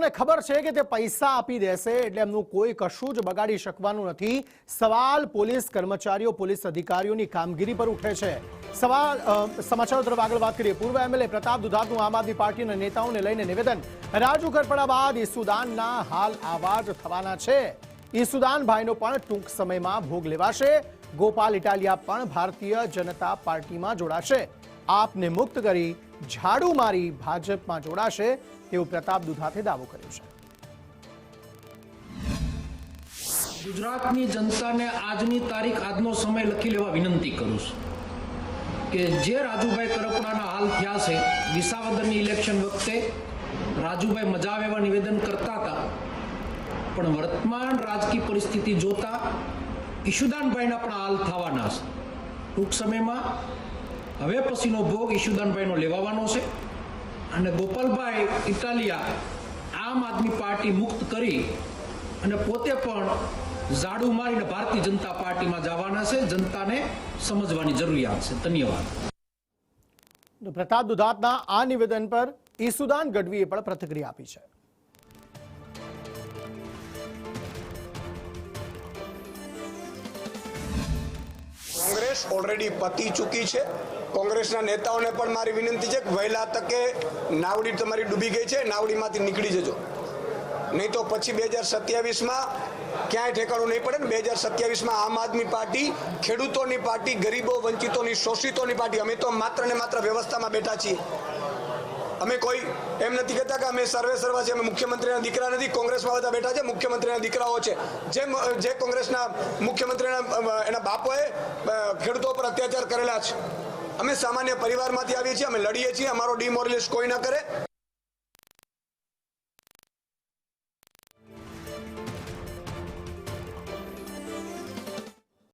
સરકારને ખબર છે કે તે પૈસા આપી દેશે એટલે એમનું કોઈ કશું જ બગાડી શકવાનું નથી। સવાલ પોલીસ કર્મચારીઓ, પોલીસ અધિકારીઓની કામગીરી પર ઉઠે છે। સમાચારો તરફ આગળ વાત કરીએ। પૂર્વ એમએલએ પ્રતાપ દુધાતનું આમ આદમી પાર્ટીના નેતાઓને લઈને નિવેદન। રાજુ કરપડા બાદ ઈસુદાનના હાલ આવા જ થવાના છે। ઈસુદાનભાઈનો પણ ટૂંક સમયમાં ભોગ લેવાશે। ગોપાલ ઇટાલિયા પણ ભારતીય જનતા પાર્ટીમાં જોડાશે। આપને મુક્ત કરી ઝાડુ મારી ભાજપમાં જોડાશે તેવું પ્રતાપ દુધાતે દાવો કર્યો છે। ગુજરાતની જનતાને આજની તારીખ, આજનો સમય લખી લેવા વિનંતી કરું છું કે જે રાજુભાઈ કરપડાના હાલ થયા છે, વિસાવદરની ઇલેક્શન વખતે રાજુભાઈ મજા આવે એવા નિવેદન કરતા હતા, પણ વર્તમાન રાજકીય પરિસ્થિતિ જોતા ઈશુદાનભાઈના પણ હાલ થવાના છે। ટૂંક સમયમાં હવે પછીનો ભોગ ઈશુદાનભાઈનો લેવાનો છે અને ગોપાલભાઈ ઇટાલિયા આમ આદમી પાર્ટી મુક્ત કરી અને પોતે પણ ઝાડુ મારીને ભારતીય જનતા પાર્ટીમાં જવાના છે। જનતાને સમજવાની જરૂરિયાત છે। ધન્યવાદ। પ્રતાપ દુધાતના આ નિવેદન પર ઈસુદાન ગઢવીએ પણ પ્રતિક્રિયા આપી છે। કોંગ્રેસ ઓલરેડી પતી ચૂકી છે। કોંગ્રેસના નેતાઓને પણ મારી વિનંતી છે કે વહેલા તકે નાવડી તમારી ડૂબી ગઈ છે, નાવડીમાંથી નીકળી જજો, નહીં તો પછી 2027માં ક્યાંય ઠેકાણું નહીં પડે ને। 2027માં આમ આદમી પાર્ટી ખેડૂતોની પાર્ટી, ગરીબો, વંચિતોની, શોષિતોની પાર્ટી। અમે તો માત્ર ને માત્ર વ્યવસ્થામાં બેઠા છીએ। અમે કોઈ એમ નથી કહેતા કે અમે સર્વે સર્વા છે, અમે મુખ્યમંત્રીના દીકરા નથી। કોંગ્રેસમાં બધા બેઠા છે, મુખ્યમંત્રીના દીકરાઓ છે। જે કોંગ્રેસના મુખ્યમંત્રીના એના બાપોએ ખેડૂતો પર અત્યાચાર કરેલા છે। અમે સામાન્ય પરિવારમાંથી આવીએ છીએ, અમે લડીએ છીએ, અમારો ડિમોરલાઇઝ કોઈ ના કરે।